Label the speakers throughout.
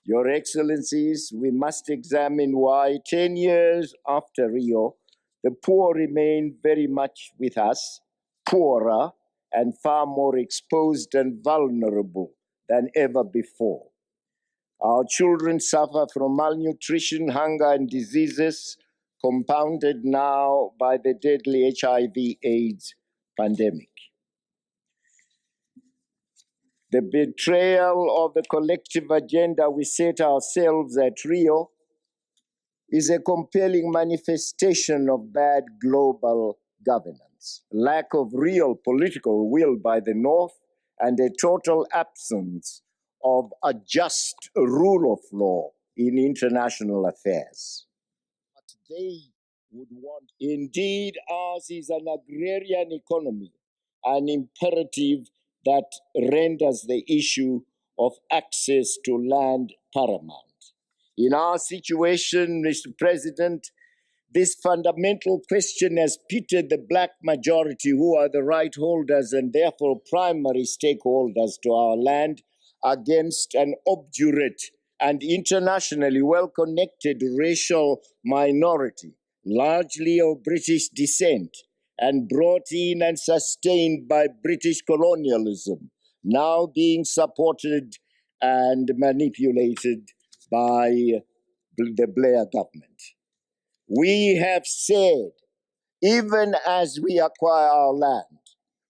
Speaker 1: Your Excellencies, we must examine why 10 years after Rio, the poor remain very much with us, poorer and far more exposed and vulnerable than ever before. Our children suffer from malnutrition, hunger, and diseases, compounded now by the deadly HIV/AIDS pandemic. The betrayal of the collective agenda we set ourselves at Rio is a compelling manifestation of bad global governance, lack of real political will by the North, and a total absence of a just rule of law in international affairs. But they would want, indeed, ours is an agrarian economy, an imperative that renders the issue of access to land paramount. In our situation, Mr. President, this fundamental question has pitted the black majority, who are the right holders and therefore primary stakeholders to our land, against an obdurate and internationally well-connected racial minority, largely of British descent, and brought in and sustained by British colonialism, now being supported and manipulated by the Blair government. We have said, even as we acquire our land,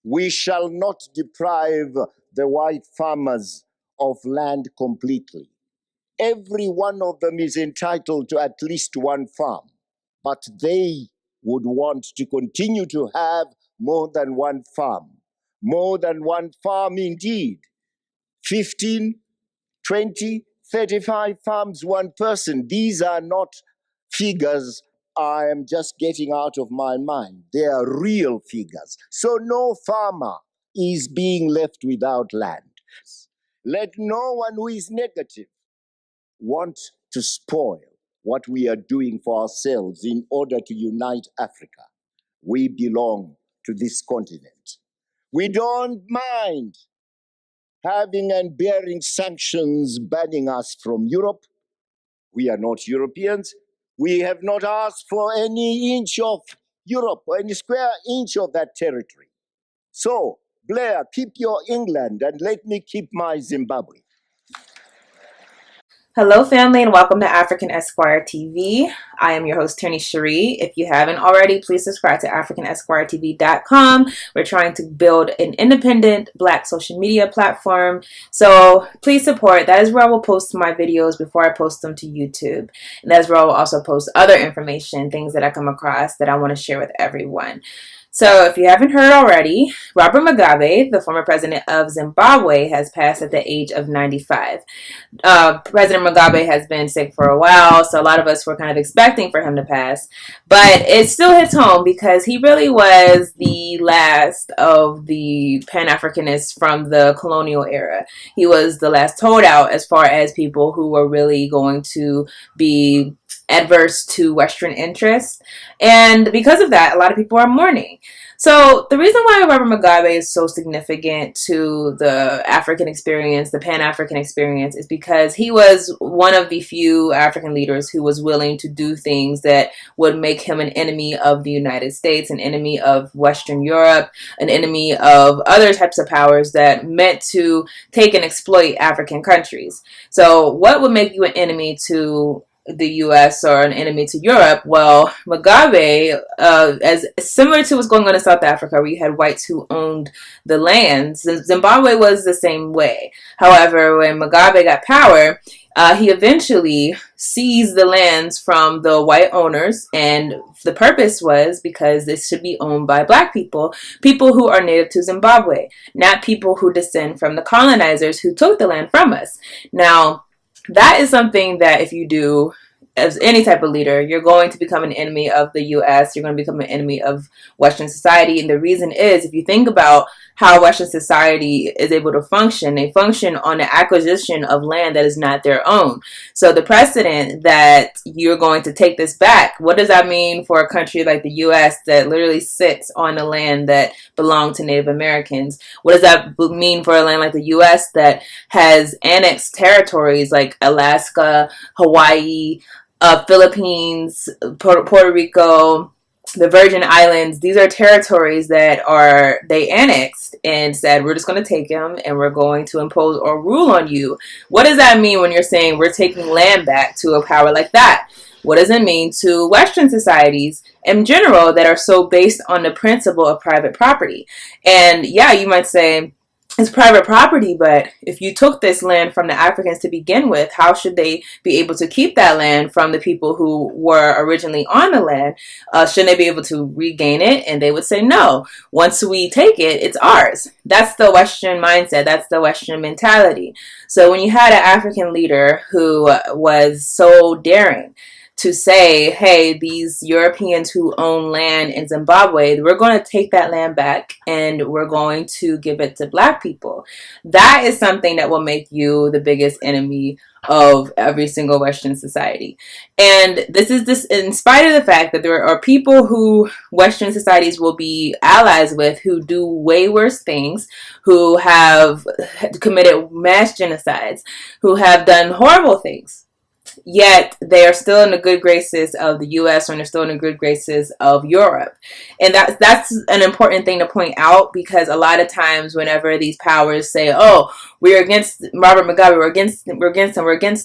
Speaker 1: we shall not deprive the white farmers of land completely. Every one of them is entitled to at least one farm, but they would want to continue to have more than one farm. More than one farm indeed. 15, 20, 35 farms, one person. These are not figures I am just getting out of my mind. They are real figures. So no farmer is being left without land. Let no one who is negative want to spoil what we are doing for ourselves in order to unite Africa. We belong to this continent. We don't mind having and bearing sanctions banning us from Europe. We are not Europeans. We have not asked for any inch of Europe or any square inch of that territory. So, Blair, keep your England and let me keep my Zimbabwe.
Speaker 2: Hello, family, and welcome to African Esquire TV. I am your host, Tony Cherie. If you haven't already, please subscribe to AfricanEsquireTV.com. We're trying to build an independent Black social media platform, so please support. That is where I will post my videos before I post them to YouTube. And that's where I will also post other information, things that I come across that I want to share with everyone. So if you haven't heard already, Robert Mugabe, the former president of Zimbabwe, has passed at the age of 95. President Mugabe has been sick for a while, so a lot of us were kind of expecting for him to pass. But it still hits home because he really was the last of the Pan-Africanists from the colonial era. He was the last holdout as far as people who were really going to be adverse to Western interests. And because of that, a lot of people are mourning. So the reason why Robert Mugabe is so significant to the African experience, the Pan-African experience, is because he was one of the few African leaders who was willing to do things that would make him an enemy of the United States, an enemy of Western Europe, an enemy of other types of powers that meant to take and exploit African countries. So what would make you an enemy to the U.S. or an enemy to Europe? Well, Mugabe, as similar to what's going on in South Africa, where you had whites who owned the lands, Zimbabwe was the same way. However, when Mugabe got power, he eventually seized the lands from the white owners, and the purpose was because this should be owned by Black people, people who are native to Zimbabwe, not people who descend from the colonizers who took the land from us. Now, that is something that if you do as any type of leader, you're going to become an enemy of the U.S. You're going to become an enemy of Western society. And the reason is, if you think about how Western society is able to function. They function on the acquisition of land that is not their own. So the precedent that you're going to take this back, what does that mean for a country like the US that literally sits on the land that belonged to Native Americans? What does that mean for a land like the US that has annexed territories like Alaska, Hawaii, Philippines, Puerto Rico, the Virgin Islands? These are territories that they annexed and said, we're just going to take them and we're going to impose or rule on you. What does that mean when you're saying we're taking land back to a power like that? What does it mean to Western societies in general that are so based on the principle of private property? And yeah, you might say, it's private property, but if you took this land from the Africans to begin with, how should they be able to keep that land from the people who were originally on the land? Shouldn't they be able to regain it? And they would say, no, once we take it, it's ours. That's the Western mindset. That's the Western mentality. So when you had an African leader who was so daring to say, hey, these Europeans who own land in Zimbabwe, we're going to take that land back and we're going to give it to Black people. That is something that will make you the biggest enemy of every single Western society. And this in spite of the fact that there are people who Western societies will be allies with who do way worse things, who have committed mass genocides, who have done horrible things. Yet they are still in the good graces of the U.S. and they're still in the good graces of Europe. And that's an important thing to point out, because a lot of times whenever these powers say, oh, we're against Robert Mugabe, we're against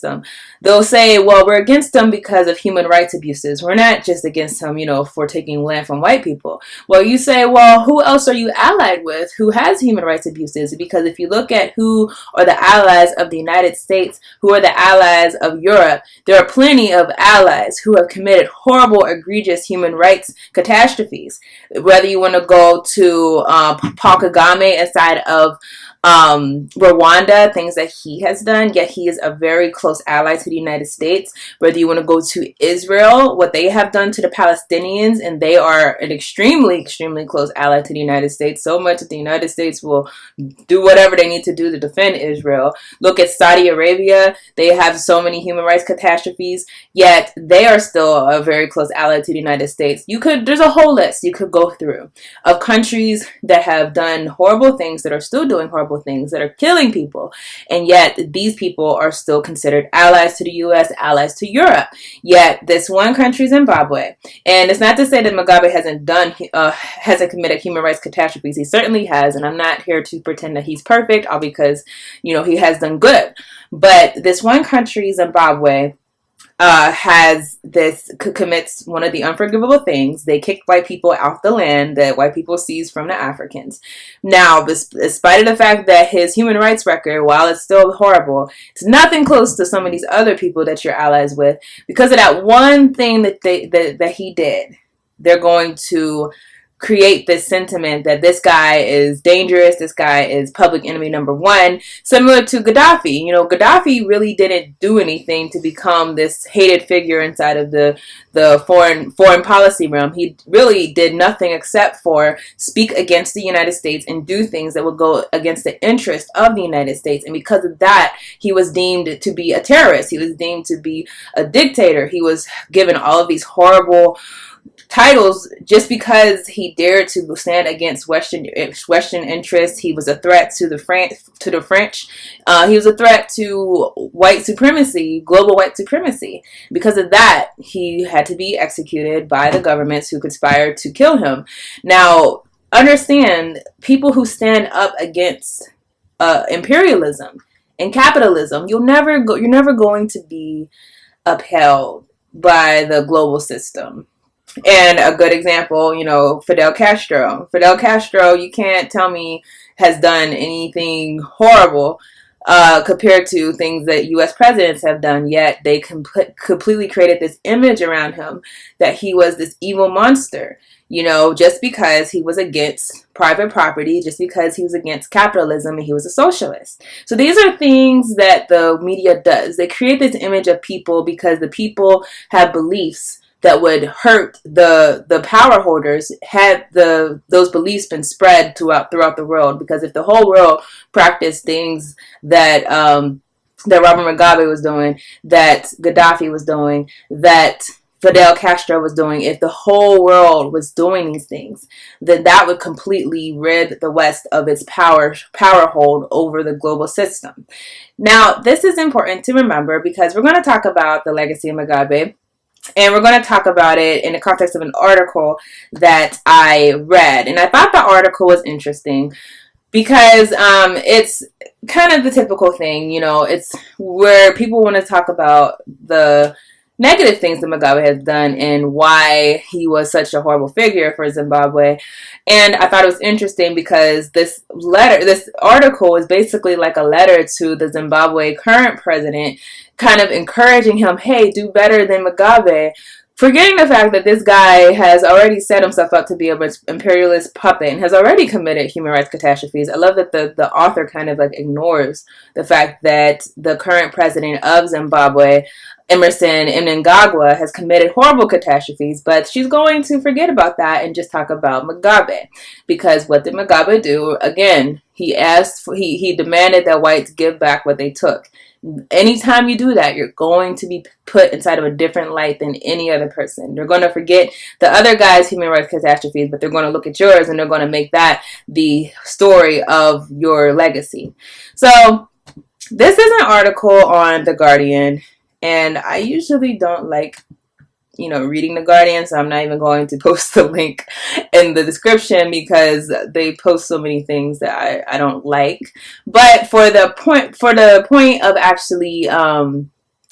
Speaker 2: them, they'll say, well, we're against them because of human rights abuses. We're not just against them, for taking land from white people. Well, you say, well, who else are you allied with who has human rights abuses? Because if you look at who are the allies of the United States, who are the allies of Europe, there are plenty of allies who have committed horrible, egregious human rights catastrophes. Whether you want to go to Paul Kagame inside of Rwanda, things that he has done, yet he is a very close ally to the United States. Whether you want to go to Israel, what they have done to the Palestinians, and they are an extremely, extremely close ally to the United States, so much that the United States will do whatever they need to do to defend Israel. Look at Saudi Arabia. They have so many human rights catastrophes, yet they are still a very close ally to the United States. There's a whole list you could go through of countries that have done horrible things, that are still doing horrible things, that are killing people, and yet these people are still considered allies to the U.S., allies to Europe. Yet this one country, Zimbabwe, and it's not to say that Mugabe hasn't committed human rights catastrophes. He certainly has, and I'm not here to pretend that he's perfect, all because he has done good. But this one country, Zimbabwe, commits one of the unforgivable things. They kicked white people off the land that white people seized from the Africans. Now, despite of the fact that his human rights record, while it's still horrible, it's nothing close to some of these other people that you're allies with. Because of that one thing that he did, they're going to create this sentiment that this guy is dangerous, this guy is public enemy number one, similar to Gaddafi. Gaddafi really didn't do anything to become this hated figure inside of the foreign policy realm. He really did nothing except for speak against the United States and do things that would go against the interest of the United States. And because of that, he was deemed to be a terrorist. He was deemed to be a dictator. He was given all of these horrible titles just because he dared to stand against Western interests. He was a threat to the French. He was a threat to white supremacy, global white supremacy. Because of that, he had to be executed by the governments who conspired to kill him. Now, understand, people who stand up against imperialism and capitalism, you're never going to be upheld by the global system. And a good example, Fidel Castro. Fidel Castro, you can't tell me has done anything horrible compared to things that U.S. presidents have done, yet they completely created this image around him that he was this evil monster, just because he was against private property, just because he was against capitalism and he was a socialist. So these are things that the media does. They create this image of people because the people have beliefs that would hurt the power holders had those beliefs been spread throughout the world. Because if the whole world practiced things that that Robert Mugabe was doing, that Gaddafi was doing, that Fidel Castro was doing, if the whole world was doing these things, then that would completely rid the West of its power hold over the global system. Now, this is important to remember because we're going to talk about the legacy of Mugabe, and we're going to talk about it in the context of an article that I read. And I thought the article was interesting because it's kind of the typical thing, it's where people want to talk about the negative things that Mugabe has done and why he was such a horrible figure for Zimbabwe. And I thought it was interesting because this article is basically like a letter to the Zimbabwe current president, kind of encouraging him, hey, do better than Mugabe, forgetting the fact that this guy has already set himself up to be an imperialist puppet and has already committed human rights catastrophes. I love that the author kind of like ignores the fact that the current president of Zimbabwe, Emerson Mnangagwa, has committed horrible catastrophes, but she's going to forget about that and just talk about Mugabe. Because what did Mugabe do? Again, he demanded that whites give back what they took. Anytime you do that, you're going to be put inside of a different light than any other person. They're going to forget the other guy's human rights catastrophes, but they're going to look at yours and they're going to make that the story of your legacy. So this is an article on The Guardian, and I usually don't like reading The Guardian, so I'm not even going to post the link in the description because they post so many things that I don't like. But for the point of actually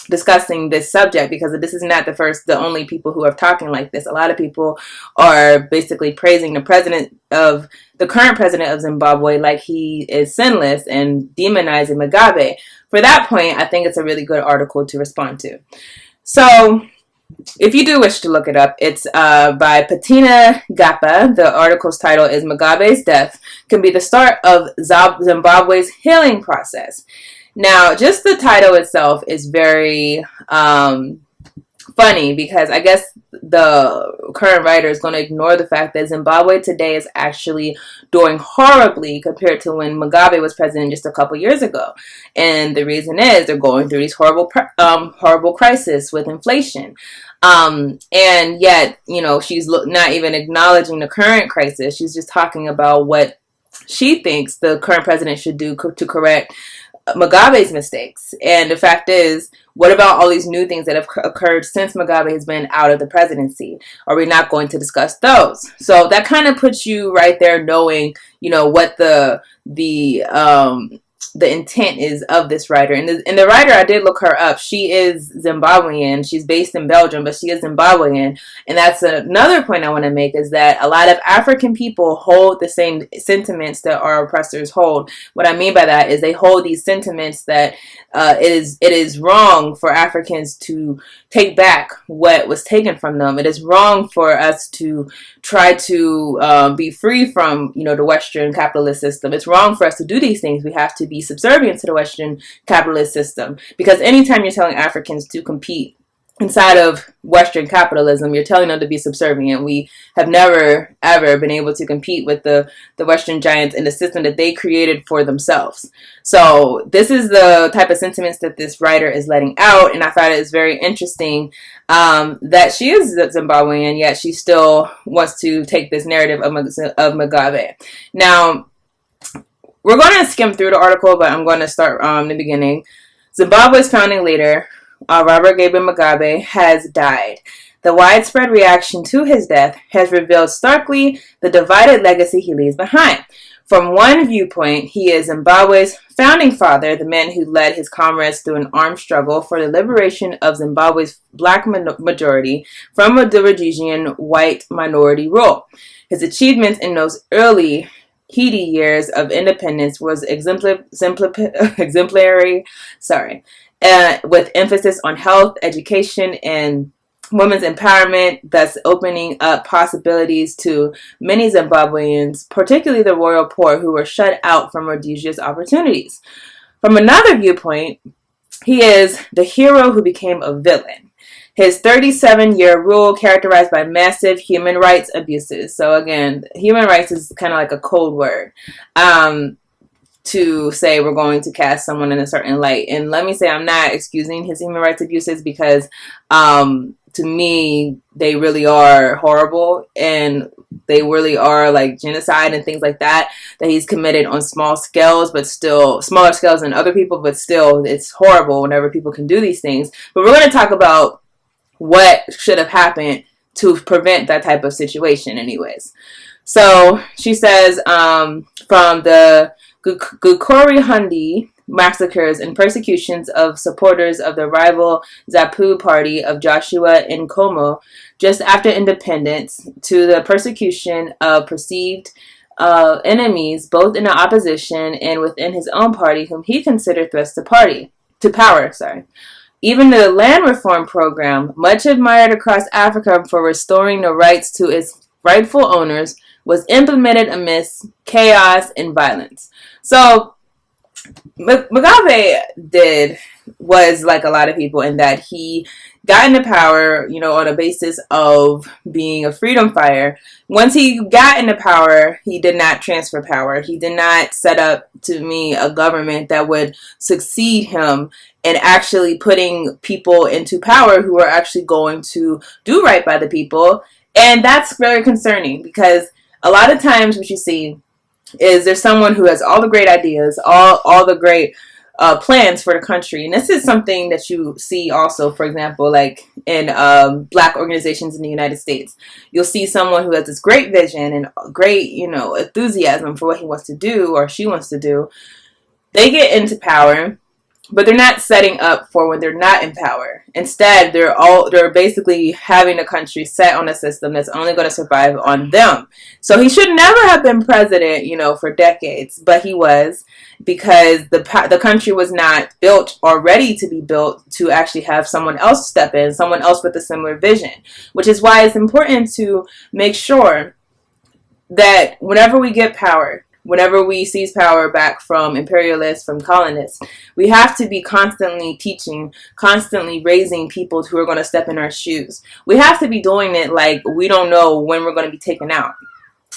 Speaker 2: discussing this subject, because this is not the only people who are talking like this. A lot of people are basically praising the current president of Zimbabwe like he is sinless and demonizing Mugabe. For that point, I think it's a really good article to respond to. So if you do wish to look it up, it's by Patina Gapa. The article's title is Mugabe's Death Can Be the Start of Zimbabwe's Healing Process. Now, just the title itself is very funny because I guess the current writer is going to ignore the fact that Zimbabwe today is actually doing horribly compared to when Mugabe was president just a couple years ago. And the reason is they're going through these horrible crises with inflation. And yet, she's not even acknowledging the current crisis. She's just talking about what she thinks the current president should do to correct Mugabe's mistakes. And the fact is, what about all these new things that have occurred since Mugabe has been out of the presidency? Are we not going to discuss those? So that kind of puts you right there knowing, what the intent is of this writer. And the writer, I did look her up. She is Zimbabwean. She's based in Belgium, but she is Zimbabwean. And that's another point I want to make, is that a lot of African people hold the same sentiments that our oppressors hold. What I mean by that is they hold these sentiments that it is wrong for Africans to take back what was taken from them. It is wrong for us to try to be free from, the Western capitalist system. It's wrong for us to do these things. We have to be subservient to the Western capitalist system, because anytime you're telling Africans to compete inside of Western capitalism, you're telling them to be subservient. We have never, ever been able to compete with the Western giants in the system that they created for themselves. So this is the type of sentiments that this writer is letting out, and I thought it was very interesting that she is Zimbabwean, yet she still wants to take this narrative of Mugabe. Now, we're going to skim through the article, but I'm going to start in the beginning. Zimbabwe's founding leader, Robert Mugabe, has died. The widespread reaction to his death has revealed starkly the divided legacy he leaves behind. From one viewpoint, he is Zimbabwe's founding father, the man who led his comrades through an armed struggle for the liberation of Zimbabwe's black majority from a Rhodesian white minority rule. His achievements in those early heady years of independence was exemplary, with emphasis on health, education, and women's empowerment, thus opening up possibilities to many Zimbabweans, particularly the royal poor, who were shut out from Rhodesia's opportunities. From another viewpoint, he is the hero who became a villain. His 37-year rule characterized by massive human rights abuses. So again, human rights is kind of like a code word to say we're going to cast someone in a certain light. And let me say, I'm not excusing his human rights abuses because to me, they really are horrible, and they really are like genocide and things like that he's committed on small scales, but still smaller scales than other people, but still it's horrible whenever people can do these things. But we're going to talk about what should have happened to prevent that type of situation anyways. So she says from the Gukuri massacres and persecutions of supporters of the rival Zapu party of Joshua Nkomo just after independence, to the persecution of perceived enemies both in the opposition and within his own party whom he considered threats to power. Even the land reform program, much admired across Africa for restoring the rights to its rightful owners, was implemented amidst chaos and violence. So Mugabe was like a lot of people in that he got into power, on a basis of being a freedom fighter. Once he got into power, he did not transfer power. He did not set up, to me, a government that would succeed him in actually putting people into power who are actually going to do right by the people. And that's very concerning, because a lot of times what you see is there's someone who has all the great ideas, all the great plans for the country. And this is something that you see also, for example, like in black organizations in the United States. You'll see someone who has this great vision and great, enthusiasm for what he wants to do or she wants to do. They get into power, but they're not setting up for when they're not in power. Instead, they're basically having the country set on a system that's only going to survive on them. So he should never have been president, for decades, but he was, because the country was not built or ready to be built to actually have someone else step in, someone else with a similar vision, which is why it's important to make sure that whenever we get power, whenever we seize power back from imperialists, from colonists, we have to be constantly teaching, constantly raising people who are going to step in our shoes. We have to be doing it like we don't know when we're going to be taken out.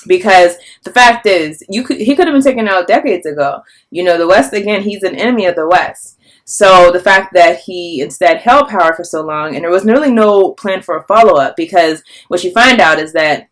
Speaker 2: Because the fact is, he could have been taken out decades ago. The West, again, he's an enemy of the West. So the fact that he instead held power for so long, and there was really no plan for a follow-up, because what you find out is that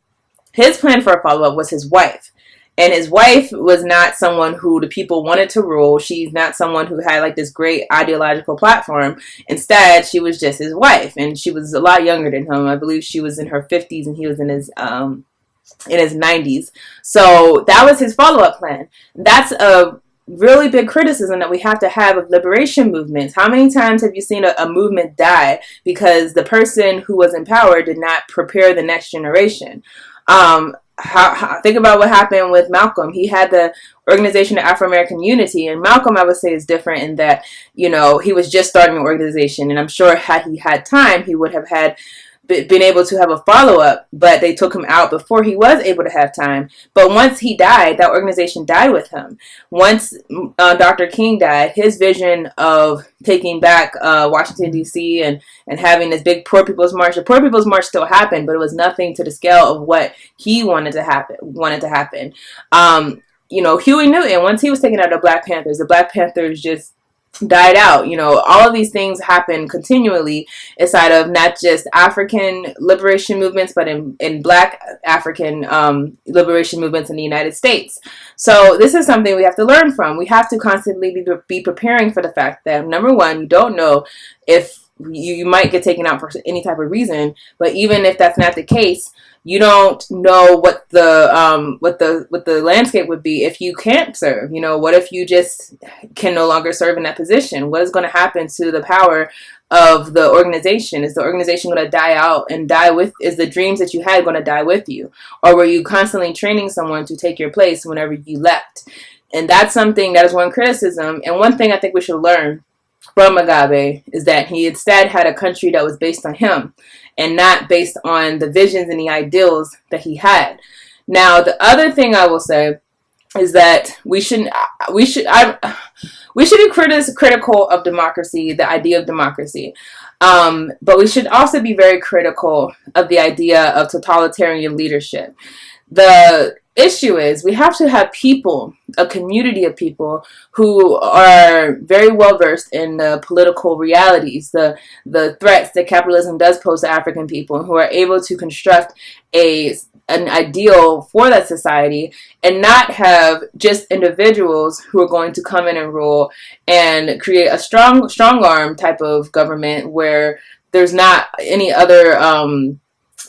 Speaker 2: his plan for a follow-up was his wife. And his wife was not someone who the people wanted to rule. She's not someone who had like this great ideological platform. Instead, she was just his wife, and she was a lot younger than him. I believe she was in her 50s and he was in his 90s. So that was his follow-up plan. That's a really big criticism that we have to have of liberation movements. How many times have you seen a movement die because the person who was in power did not prepare the next generation? Think about what happened with Malcolm. He had the Organization of Afro-American Unity, and Malcolm, I would say, is different in that, he was just starting an organization, and I'm sure had he had time, he would have been able to have a follow-up, but they took him out before he was able to have time. But once he died, that organization died with him. Once Dr. King died, his vision of taking back Washington, D.C. and having this big Poor People's March, the Poor People's March still happened, but it was nothing to the scale of what he wanted to happen. Huey Newton, once he was taken out of the Black Panthers just died out. All of these things happen continually inside of not just African liberation movements, but in Black African liberation movements in the United States. So this is something we have to learn from. We have to constantly be preparing for the fact that, number one, you don't know if you might get taken out for any type of reason, but even if that's not the case, you don't know what the landscape would be if you can't serve. What if you just can no longer serve in that position? What is going to happen to the power of the organization? Is the organization going to die out and is the dreams that you had going to die with you? Or were you constantly training someone to take your place whenever you left? And that's something that is one criticism. And one thing I think we should learn from Mugabe is that he instead had a country that was based on him and not based on the visions and the ideals that he had. Now, the other thing I will say is that we should be critical of democracy, the idea of democracy, but we should also be very critical of the idea of totalitarian leadership. The issue is we have to have people, a community of people who are very well versed in the political realities, the threats that capitalism does pose to African people, who are able to construct an ideal for that society, and not have just individuals who are going to come in and rule and create a strong arm type of government where there's not any other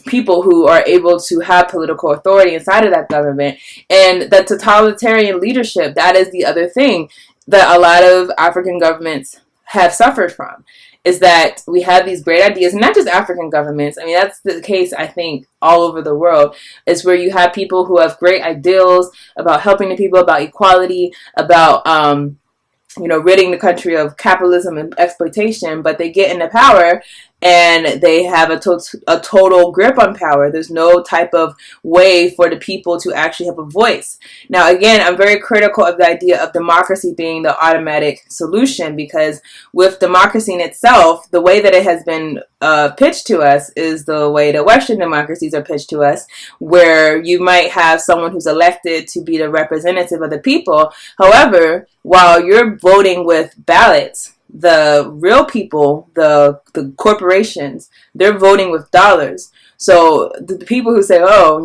Speaker 2: people who are able to have political authority inside of that government. And the totalitarian leadership, that is the other thing that a lot of African governments have suffered from, is that we have these great ideas, and not just African governments. I mean, that's the case, I think, all over the world, is where you have people who have great ideals about helping the people, about equality, about ridding the country of capitalism and exploitation, but they get into power and they have a total grip on power. There's no type of way for the people to actually have a voice. Now, again, I'm very critical of the idea of democracy being the automatic solution, because with democracy in itself, the way that it has been pitched to us is the way that Western democracies are pitched to us, where you might have someone who's elected to be the representative of the people. However, while you're voting with ballots, the real people, the corporations, they're voting with dollars. So the people who say, oh,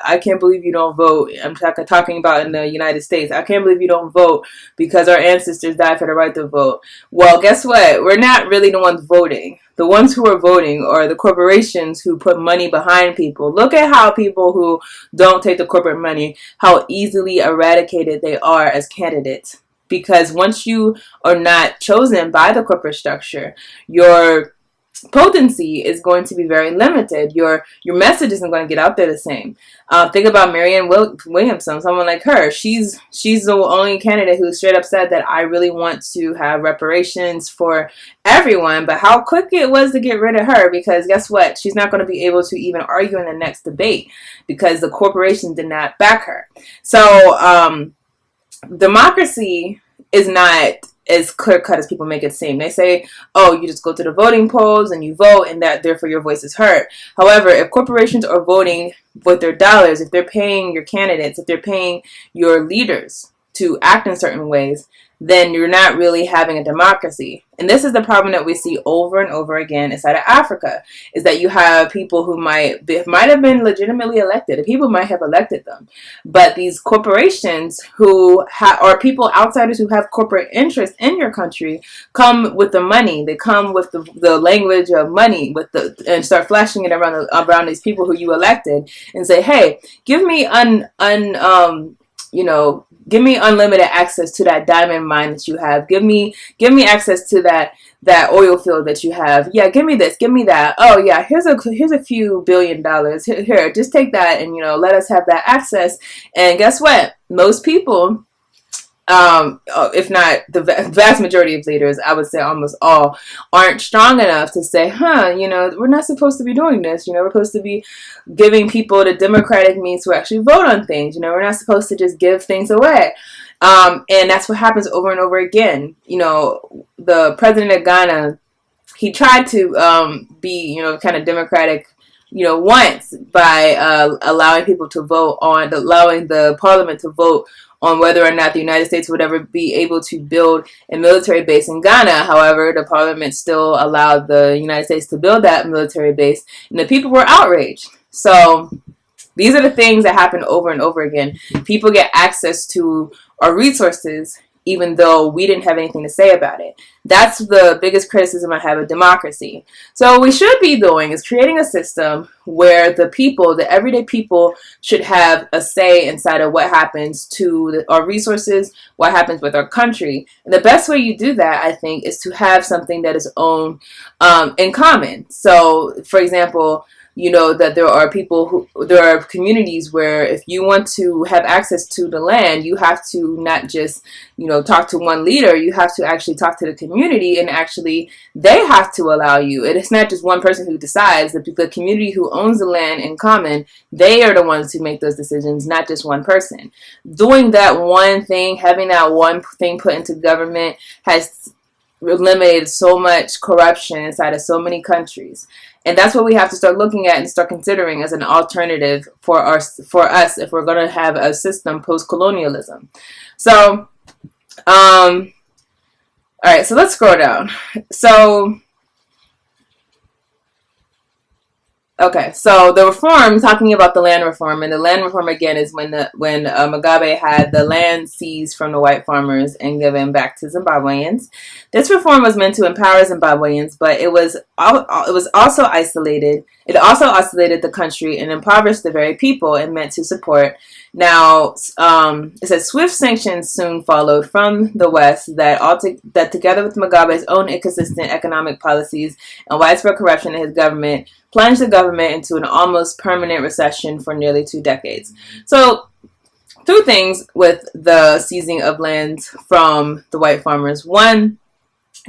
Speaker 2: I can't believe you don't vote. I'm talking about in the United States. I can't believe you don't vote because our ancestors died for the right to vote. Well, guess what? We're not really the ones voting. The ones who are voting are the corporations who put money behind people. Look at how people who don't take the corporate money, how easily eradicated they are as candidates. Because once you are not chosen by the corporate structure, your potency is going to be very limited. Your message isn't going to get out there the same. Think about Marianne Williamson, someone like her. She's the only candidate who straight up said that I really want to have reparations for everyone, but how quick it was to get rid of her, because guess what? She's not going to be able to even argue in the next debate because the corporation did not back her. So, democracy is not as clear cut as people make it seem. They say, oh, you just go to the voting polls and you vote, and that therefore your voice is heard. However, if corporations are voting with their dollars, if they're paying your candidates, if they're paying your leaders to act in certain ways, then you're not really having a democracy. And this is the problem that we see over and over again inside of Africa, is that you have people who might have been legitimately elected. The people might have elected them. But these corporations who are people, outsiders who have corporate interest in your country, come with the money. They come with the language of money, and start flashing it around these people who you elected, and say, hey, give me give me unlimited access to that diamond mine that you have. Give me access to that oil field that you have. Yeah, give me this, give me that. Oh yeah, here's a few $billion. Here, just take that and let us have that access. And guess what? Most people, if not the vast majority of leaders, I would say almost all, aren't strong enough to say, we're not supposed to be doing this. We're supposed to be giving people the democratic means to actually vote on things. We're not supposed to just give things away. And that's what happens over and over again. The president of Ghana, he tried to be, kind of democratic, once by allowing people to vote allowing the parliament to vote on whether or not the United States would ever be able to build a military base in Ghana. However, the parliament still allowed the United States to build that military base, and the people were outraged. So these are the things that happen over and over again. People get access to our resources even though we didn't have anything to say about it. That's the biggest criticism I have of democracy. So what we should be doing is creating a system where the people, the everyday people, should have a say inside of what happens to our resources, what happens with our country. And the best way you do that, I think, is to have something that is owned in common. So, for example, that there are communities where if you want to have access to the land, you have to not just, talk to one leader, you have to actually talk to the community, and actually they have to allow you. And it's not just one person who decides. The community who owns the land in common, they are the ones who make those decisions, not just one person. Doing that one thing, having that one thing put into government has eliminated so much corruption inside of so many countries. And that's what we have to start looking at and start considering as an alternative for us if we're going to have a system post-colonialism. So, all right, so let's scroll down. Okay, so the reform, talking about the land reform, and the land reform again is when Mugabe had the land seized from the white farmers and given back to Zimbabweans. This reform was meant to empower Zimbabweans, but it was also isolated. It also isolated the country and impoverished the very people it meant to support. Now, it says swift sanctions soon followed from the West that together with Mugabe's own inconsistent economic policies and widespread corruption in his government, plunged the government into an almost permanent recession for nearly 2 decades. So, 2 things with the seizing of lands from the white farmers. One,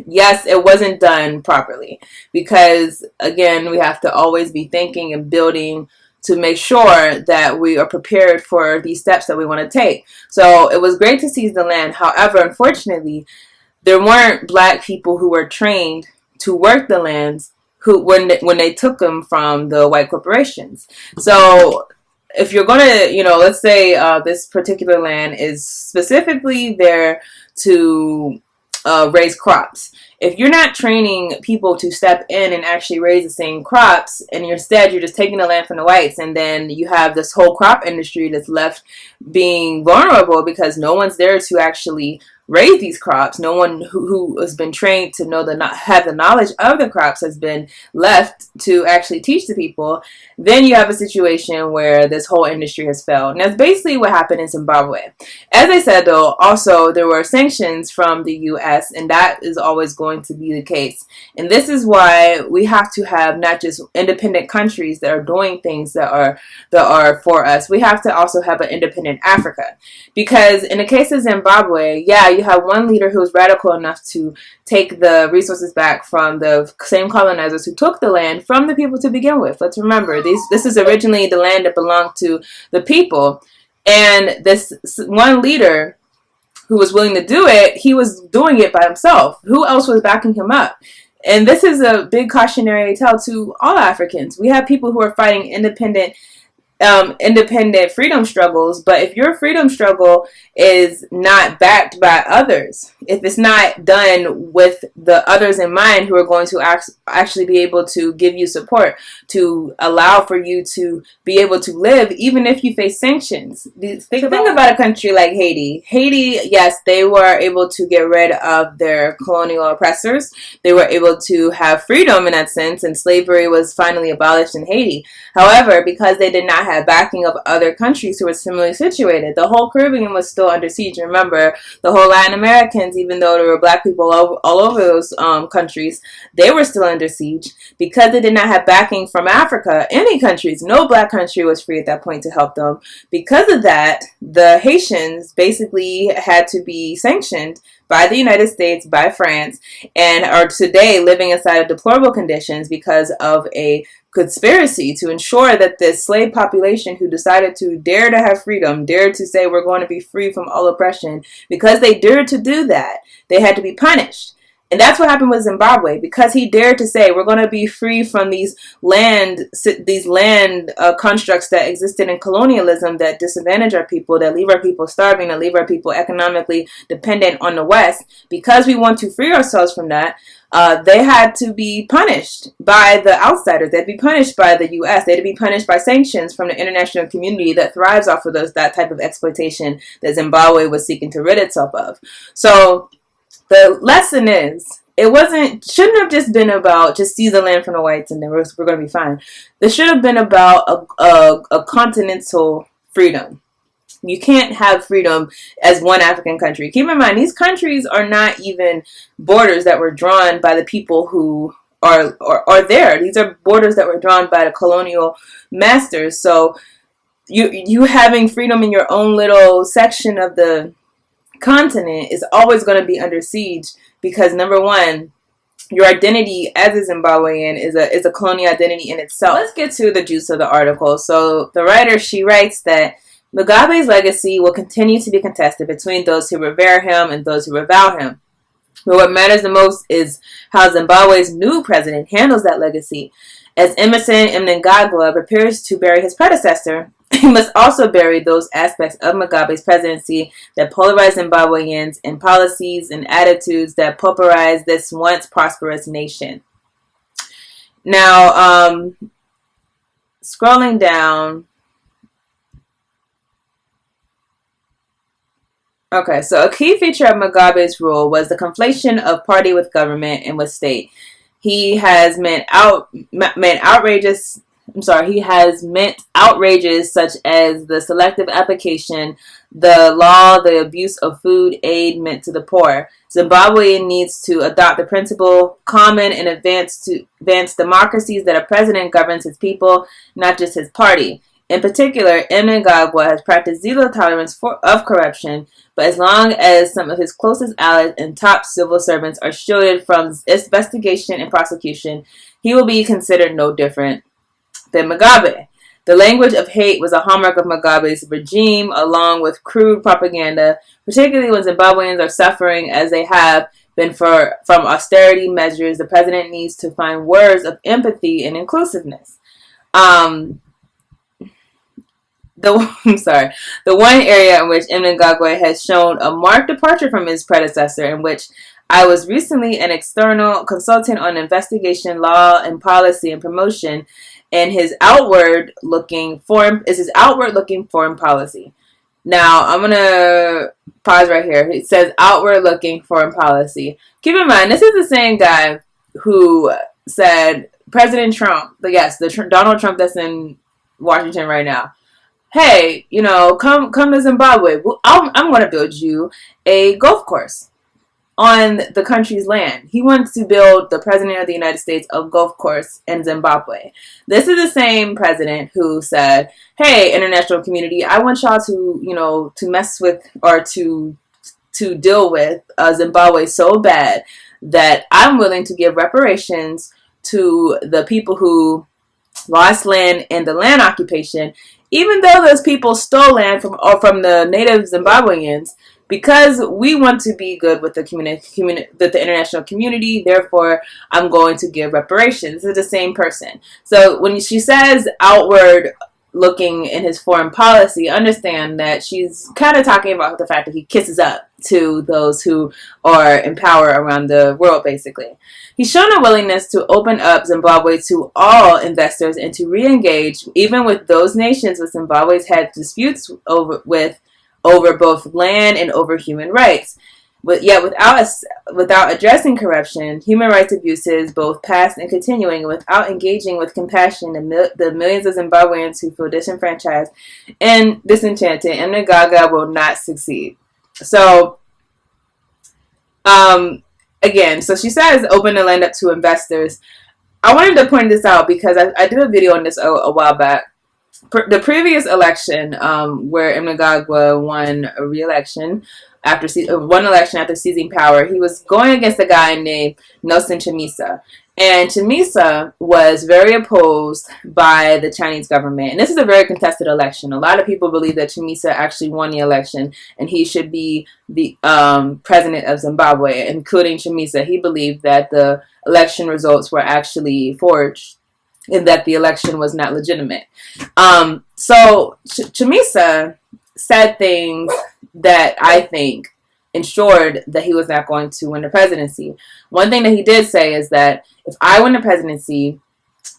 Speaker 2: yes, it wasn't done properly because, again, we have to always be thinking and building to make sure that we are prepared for these steps that we want to take. So it was great to seize the land. However, unfortunately, there weren't black people who were trained to work the lands when they took them from the white corporations. So if you're going to, let's say this particular land is specifically there to raise crops. If you're not training people to step in and actually raise the same crops, and instead you're just taking the land from the whites, and then you have this whole crop industry that's left being vulnerable because no one's there to actually raise these crops. No one who has been trained to have the knowledge of the crops has been left to actually teach the people. Then you have a situation where this whole industry has failed. And that's basically what happened in Zimbabwe. As I said, though, also there were sanctions from the U.S., and that is always going to be the case. And this is why we have to have not just independent countries that are doing things that are for us. We have to also have an independent Africa. Because in the case of Zimbabwe, yeah, you have one leader who was radical enough to take the resources back from the same colonizers who took the land from the people to begin with. Let's remember, this is originally the land that belonged to the people. And this one leader who was willing to do it, he was doing it by himself. Who else was backing him up? And this is a big cautionary tale to all Africans. We have people who are fighting independent freedom struggles, but if your freedom struggle is not backed by others, if it's not done with the others in mind who are going to actually be able to give you support, to allow for you to be able to live, even if you face sanctions. Think about a country like Haiti. Haiti, yes, they were able to get rid of their colonial oppressors. They were able to have freedom in that sense, and slavery was finally abolished in Haiti. However, because they did not have backing of other countries who were similarly situated, the whole Caribbean was still under siege. Remember, the whole Latin Americans, even though there were black people all over those countries, they were still under siege because they did not have backing from Africa. Any countries, no black country was free at that point to help them. Because of that, the Haitians basically had to be sanctioned by the United States, by France, and are today living inside of deplorable conditions because of a conspiracy to ensure that this slave population who decided to dare to have freedom, dared to say we're going to be free from all oppression, because they dared to do that, they had to be punished. And that's what happened with Zimbabwe, because he dared to say we're going to be free from these land constructs that existed in colonialism that disadvantage our people, that leave our people starving, that leave our people economically dependent on the West. Because we want to free ourselves from that, they had to be punished by the outsiders. They'd be punished by the U.S. They'd be punished by sanctions from the international community that thrives off of that type of exploitation that Zimbabwe was seeking to rid itself of. So the lesson is, shouldn't have just been about just seize the land from the whites and then we're going to be fine. This should have been about a continental freedom. You can't have freedom as one African country. Keep in mind, these countries are not even borders that were drawn by the people who are there. These are borders that were drawn by the colonial masters. So you having freedom in your own little section of the continent is always going to be under siege because, number one, your identity as a Zimbabwean is a colonial identity in itself. Let's get to the juice of the article. So the writer, she writes that Mugabe's legacy will continue to be contested between those who revere him and those who revile him. But what matters the most is how Zimbabwe's new president handles that legacy. As Emerson Mnangagwa prepares to bury his predecessor, he must also bury those aspects of Mugabe's presidency that polarize Zimbabweans and policies and attitudes that pauperize this once prosperous nation. Now, scrolling down. Okay, so a key feature of Mugabe's rule was the conflation of party with government and with state. He has meant outrages such as the selective application, the law, the abuse of food aid meant to the poor. Zimbabwe needs to adopt the principle common and advance democracies that a president governs his people, not just his party. In particular, Mnangagwa has practiced zero tolerance of corruption, but as long as some of his closest allies and top civil servants are shielded from investigation and prosecution, he will be considered no different than Mugabe. The language of hate was a hallmark of Mugabe's regime, along with crude propaganda, particularly when Zimbabweans are suffering as they have been from austerity measures. The president needs to find words of empathy and inclusiveness. The one area in which Mnangagwa has shown a marked departure from his predecessor, in which I was recently an external consultant on investigation, law, and policy and promotion, and his outward-looking foreign policy. Now, I'm going to pause right here. It says outward-looking foreign policy. Keep in mind, this is the same guy who said President Trump, Donald Trump that's in Washington right now, hey, come to Zimbabwe. I'm going to build you a golf course on the country's land. He wants to build the president of the United States a golf course in Zimbabwe. This is the same president who said, hey, international community, I want y'all to mess with or to deal with Zimbabwe so bad that I'm willing to give reparations to the people who lost land in the land occupation, even though those people stole land from the native Zimbabweans, because we want to be good with the the international community. Therefore, I'm going to give reparations. This is the same person. So when she says outward looking in his foreign policy, understand that she's kind of talking about the fact that he kisses up to those who are in power around the world, basically. He's shown a willingness to open up Zimbabwe to all investors and to re-engage even with those nations which Zimbabwe's had disputes over both land and over human rights. But yet, without addressing corruption, human rights abuses, both past and continuing, without engaging with compassion the millions of Zimbabweans who feel disenfranchised and disenchanted, Mnangagwa will not succeed. So, again, so she says open the land up to investors. I wanted to point this out because I did a video on this a while back. The previous election, where Mnangagwa won a re-election after seizing power, he was going against a guy named Nelson Chamisa. And Chamisa was very opposed by the Chinese government. And this is a very contested election. A lot of people believe that Chamisa actually won the election and he should be the president of Zimbabwe, including Chamisa. He believed that the election results were actually forged and that the election was not legitimate. So Chamisa said things that I think ensured that he was not going to win the presidency. One thing that he did say is that if I win the presidency,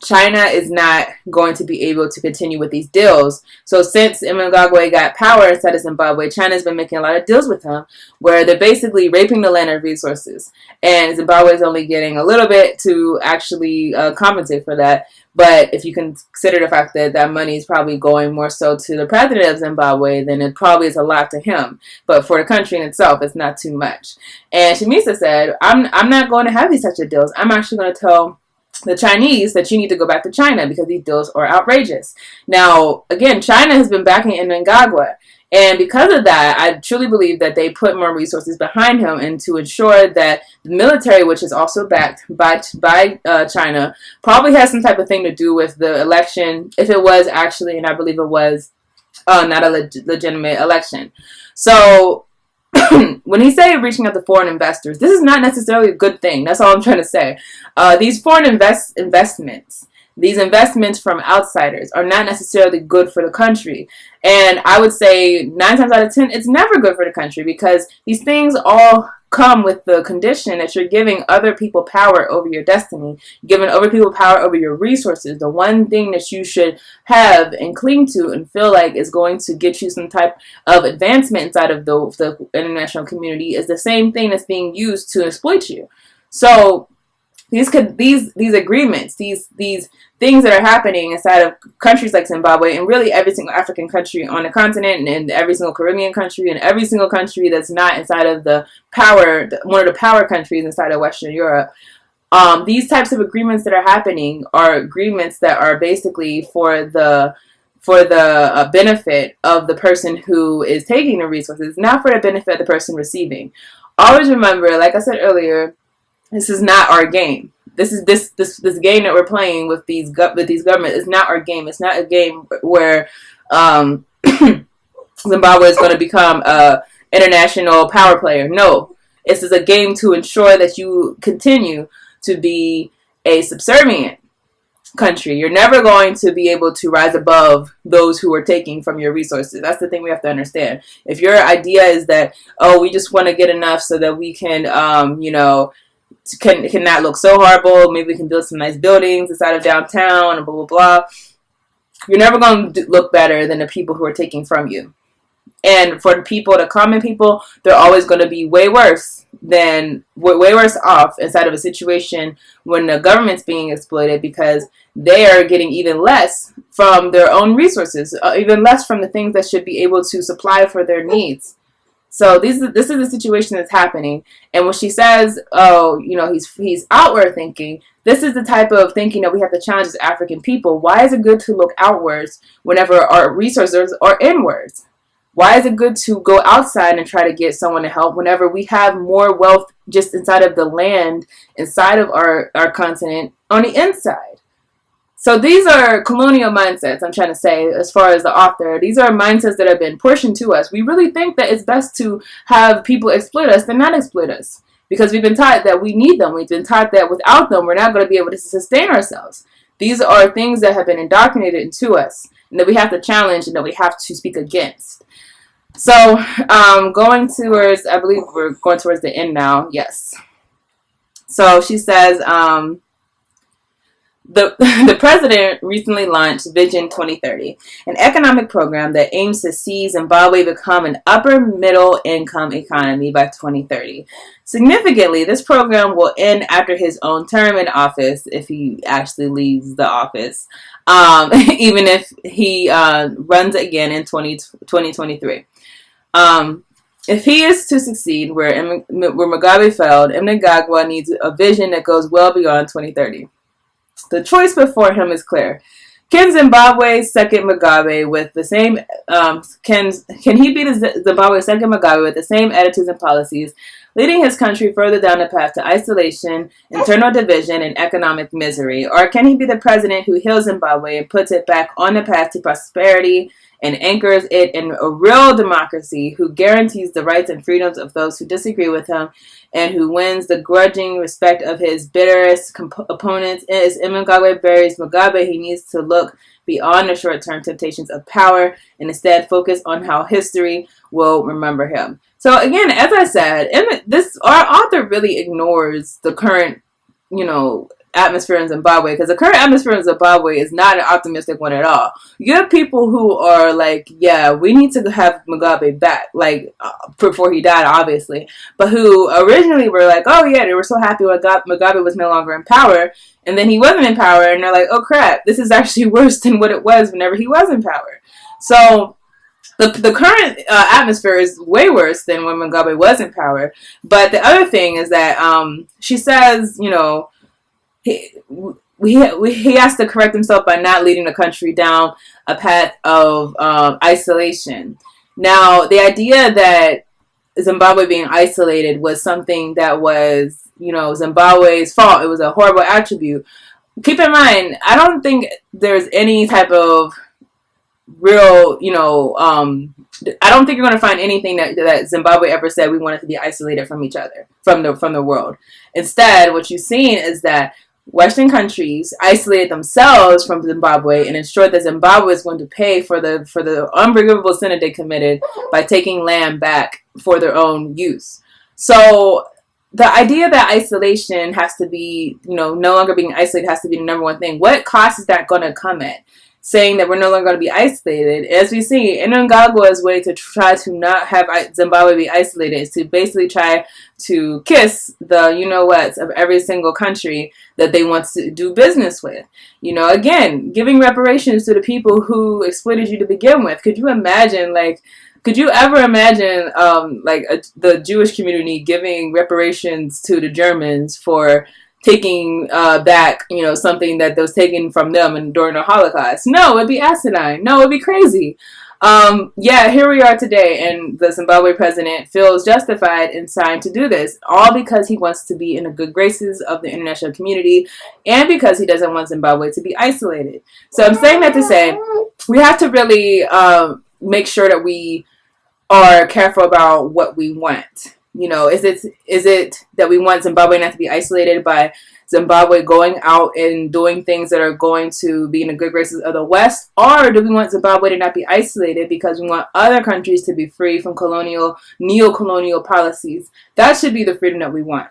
Speaker 2: China is not going to be able to continue with these deals. So since Mnangagwa got power inside of Zimbabwe, China's been making a lot of deals with him where they're basically raping the land of resources. And Zimbabwe is only getting a little bit to actually compensate for that. But if you consider the fact that that money is probably going more so to the president of Zimbabwe, then it probably is a lot to him. But for the country in itself, it's not too much. And Chamisa said, I'm not going to have these types of deals. I'm actually going to tell the Chinese that you need to go back to China because these deals are outrageous. Now, again, China has been backing Mnangagwa. And because of that, I truly believe that they put more resources behind him and to ensure that the military, which is also backed by China, probably has some type of thing to do with the election, if it was actually, and I believe it was, not a legitimate election. So when he say reaching out to foreign investors, this is not necessarily a good thing. That's all I'm trying to say. These foreign investments, these investments from outsiders are not necessarily good for the country. And I would say 9 times out of 10, it's never good for the country because these things all come with the condition that you're giving other people power over your destiny, giving other people power over your resources. The one thing that you should have and cling to and feel like is going to get you some type of advancement inside of the international community is the same thing that's being used to exploit you. So these agreements, these things that are happening inside of countries like Zimbabwe and really every single African country on the continent and every single Caribbean country and every single country that's not inside of one of the power countries inside of Western Europe. These types of agreements that are happening are agreements that are basically for the benefit of the person who is taking the resources, not for the benefit of the person receiving. Always remember, like I said earlier, this is not our game. This game that we're playing with these governments is not our game. It's not a game where Zimbabwe is going to become a international power player. No, this is a game to ensure that you continue to be a subservient country. You're never going to be able to rise above those who are taking from your resources. That's the thing we have to understand. If your idea is that, oh, we just want to get enough so that we can, can not look so horrible. Maybe we can build some nice buildings inside of downtown and blah, blah, blah. You're never going to look better than the people who are taking from you. And for the common people, they're always going to be way worse off inside of a situation when the government's being exploited because they are getting even less from their own resources, even less from the things that should be able to supply for their needs. So this is the situation that's happening. And when she says, oh, he's outward thinking, this is the type of thinking that we have to challenge as African people. Why is it good to look outwards whenever our resources are inwards? Why is it good to go outside and try to get someone to help whenever we have more wealth just inside of the land, inside of our continent, on the inside? So these are colonial mindsets, I'm trying to say, as far as the author. These are mindsets that have been portioned to us. We really think that it's best to have people exploit us than not exploit us. Because we've been taught that we need them. We've been taught that without them, we're not going to be able to sustain ourselves. These are things that have been indoctrinated into us and that we have to challenge and that we have to speak against. So going towards, I believe we're going towards the end now. Yes. So she says, The president recently launched Vision 2030, an economic program that aims to see Zimbabwe become an upper middle income economy by 2030. Significantly, this program will end after his own term in office if he actually leaves the office, even if he runs again in 2023. If he is to succeed where Mugabe failed, Mnangagwa needs a vision that goes well beyond 2030. The choice before him is clear. Can Zimbabwe second Mugabe with the same can he be the Zimbabwe second Mugabe with the same attitudes and policies, leading his country further down the path to isolation, internal division, and economic misery? Or can he be the president who heals Zimbabwe and puts it back on the path to prosperity and anchors it in a real democracy, who guarantees the rights and freedoms of those who disagree with him, and who wins the grudging respect of his bitterest opponents? As Mugabe buries Mugabe, he needs to look beyond the short-term temptations of power and instead focus on how history will remember him. So again, as I said, our author really ignores the current, atmosphere in Zimbabwe, because the current atmosphere in Zimbabwe is not an optimistic one at all. You have people who are like, yeah, we need to have Mugabe back, before he died, obviously, but who originally were like, oh yeah, they were so happy when Mugabe was no longer in power, and then he wasn't in power, and they're like, oh crap, this is actually worse than what it was whenever he was in power. So the current atmosphere is way worse than when Mugabe was in power. But the other thing is that she says, he has to correct himself by not leading the country down a path of isolation. Now, the idea that Zimbabwe being isolated was something that was, Zimbabwe's fault. It was a horrible attribute. Keep in mind, I don't think there's any type of real, I don't think you're going to find anything that Zimbabwe ever said we wanted to be isolated from each other, from the world. Instead, what you've seen is that Western countries isolated themselves from Zimbabwe and ensured that Zimbabwe is going to pay for the unforgivable sin that they committed by taking land back for their own use. So the idea that isolation has to be, no longer being isolated has to be the number one thing. What cost is that going to come at? Saying that we're no longer going to be isolated. As we see, Mnangagwa's way to try to not have Zimbabwe be isolated is to basically try to kiss the you-know-whats of every single country that they want to do business with. Again, giving reparations to the people who exploited you to begin with. Could you imagine, could you ever imagine, the Jewish community giving reparations to the Germans for taking back, something that was taken from them and during the Holocaust? No, it'd be asinine. No, it'd be crazy. Here we are today, and the Zimbabwe president feels justified in trying to do this, all because he wants to be in the good graces of the international community, and because he doesn't want Zimbabwe to be isolated. So I'm saying that to say we have to really make sure that we are careful about what we want. Is it that we want Zimbabwe not to be isolated by Zimbabwe going out and doing things that are going to be in the good graces of the West? Or do we want Zimbabwe to not be isolated because we want other countries to be free from neo-colonial policies? That should be the freedom that we want.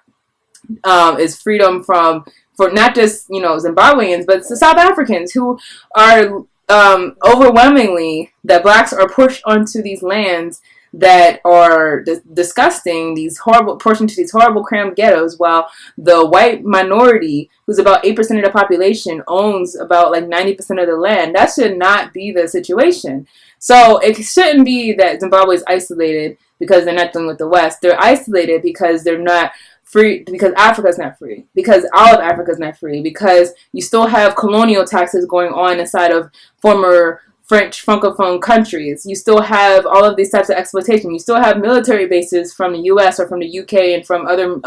Speaker 2: Is freedom for not just, Zimbabweans, but the South Africans who are overwhelmingly, that blacks are pushed onto these lands that are disgusting, these horrible, portioned to these horrible crammed ghettos, while the white minority, who's about 8% of the population, owns about 90% of the land. That should not be the situation. So it shouldn't be that Zimbabwe is isolated because they're not dealing with the West. They're isolated because they're not free, because Africa's not free, because all of Africa's not free, because you still have colonial taxes going on inside of former French Francophone countries. You still have all of these types of exploitation. You still have military bases from the US or from the UK and from other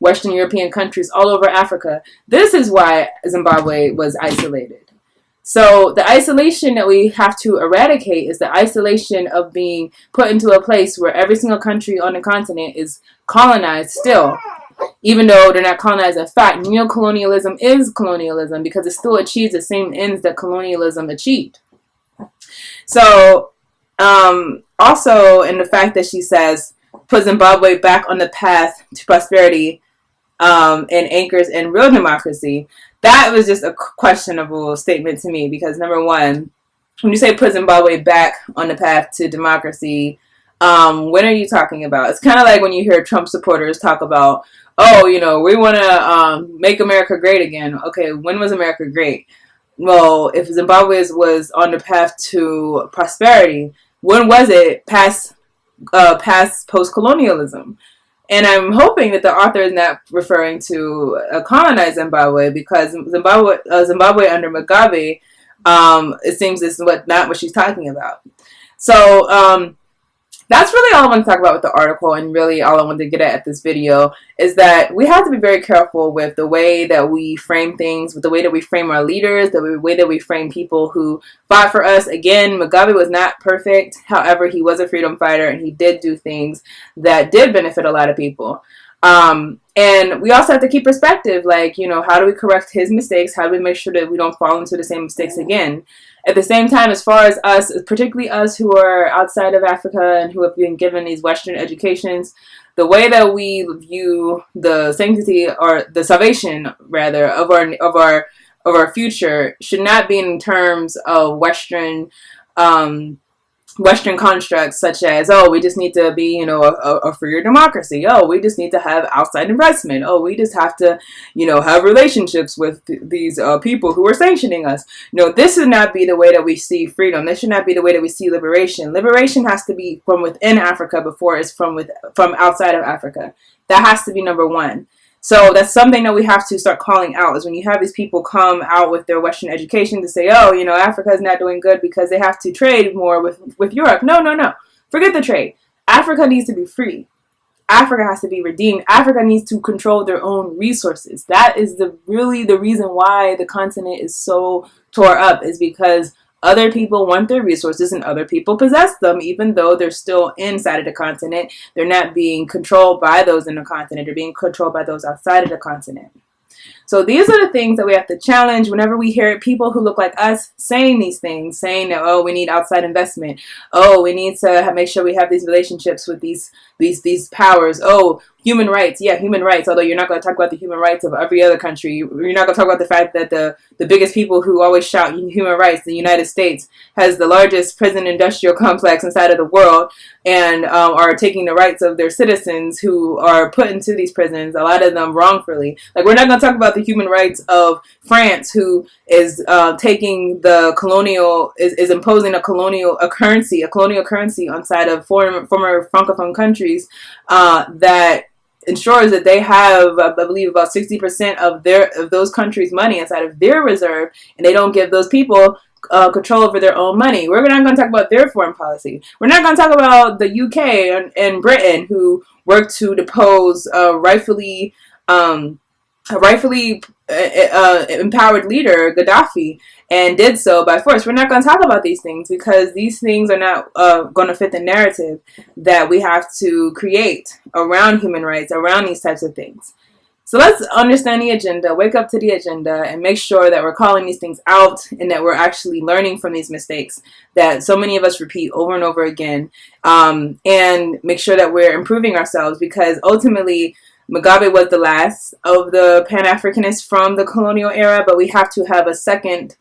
Speaker 2: Western European countries all over Africa. This is why Zimbabwe was isolated. So the isolation that we have to eradicate is the isolation of being put into a place where every single country on the continent is colonized still. Even though they're not colonized, in fact, neocolonialism is colonialism because it still achieves the same ends that colonialism achieved. So, also in the fact that she says, put Zimbabwe back on the path to prosperity and anchors in real democracy, that was just a questionable statement to me because, number one, when you say put Zimbabwe back on the path to democracy, when are you talking about? It's kind of like when you hear Trump supporters talk about, we want to make America great again. Okay, when was America great? Well, if Zimbabwe was on the path to prosperity, when was it past post-colonialism? And I'm hoping that the author is not referring to colonized Zimbabwe, because Zimbabwe under Mugabe, it seems this is not what she's talking about. So that's really all I want to talk about with the article, and really all I wanted to get at this video is that we have to be very careful with the way that we frame things, with the way that we frame our leaders, the way that we frame people who fought for us. Again, Mugabe was not perfect. However, he was a freedom fighter, and he did do things that did benefit a lot of people. And we also have to keep perspective, how do we correct his mistakes? How do we make sure that we don't fall into the same mistakes again? At the same time, as far as us, particularly us who are outside of Africa and who have been given these Western educations, the way that we view the sanctity, or the salvation rather, of our future should not be in terms of Western constructs, such as, we just need to be, a freer democracy. We just need to have outside investment. We just have to, have relationships with these people who are sanctioning us. This should not be the way that we see freedom. This should not be the way that we see liberation. Liberation has to be from within Africa before it's from outside of Africa. That has to be number one. So that's something that we have to start calling out, is when you have these people come out with their Western education to say, oh, you know, Africa is not doing good because they have to trade more with Europe. No, no, no. Forget the trade. Africa needs to be free. Africa has to be redeemed. Africa needs to control their own resources. That is really the reason why the continent is so tore up, is because other people want their resources and other people possess them, even though they're still inside of the continent. They're not being controlled by those in the continent. They're being controlled by those outside of the continent. So these are the things that we have to challenge whenever we hear people who look like us saying these things, saying that, oh, we need outside investment. Oh, we need to make sure we have these relationships with these powers. Oh, human rights. Yeah, human rights. Although you're not going to talk about the human rights of every other country. You're not going to talk about the fact that the biggest people who always shout human rights, the United States, has the largest prison industrial complex inside of the world, and are taking the rights of their citizens who are put into these prisons, a lot of them wrongfully. Like, we're not going to talk about the human rights of France, who is taking the colonial, is imposing a colonial currency on side of former Francophone countries that ensures that they have, I believe, about 60% of those countries' money inside of their reserve, and they don't give those people control over their own money. We're not going to talk about their foreign policy. We're not going to talk about the UK and Britain, who worked to depose rightfully empowered leader Gaddafi, and did so by force. We're not going to talk about these things because these things are not going to fit the narrative that we have to create around human rights, around these types of things. So let's understand the agenda, wake up to the agenda, and make sure that we're calling these things out and that we're actually learning from these mistakes that so many of us repeat over and over again, and make sure that we're improving ourselves, because ultimately Mugabe was the last of the Pan-Africanists from the colonial era, but we have to have a second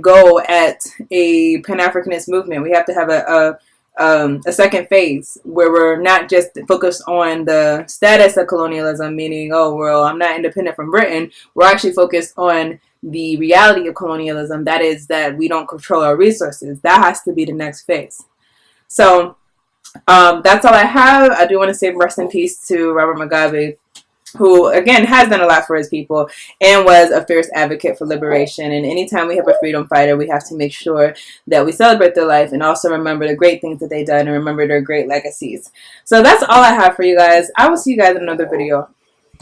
Speaker 2: go at a Pan-Africanist movement. We have to have a second phase where we're not just focused on the status of colonialism, meaning, oh, well, I'm not independent from Britain. We're actually focused on the reality of colonialism, that is that we don't control our resources. That has to be the next phase. So that's all I have. I do want to say rest in peace to Robert Mugabe, who, again, has done a lot for his people and was a fierce advocate for liberation. And anytime we have a freedom fighter, we have to make sure that we celebrate their life and also remember the great things that they've done and remember their great legacies. So that's all I have for you guys. I will see you guys in another video.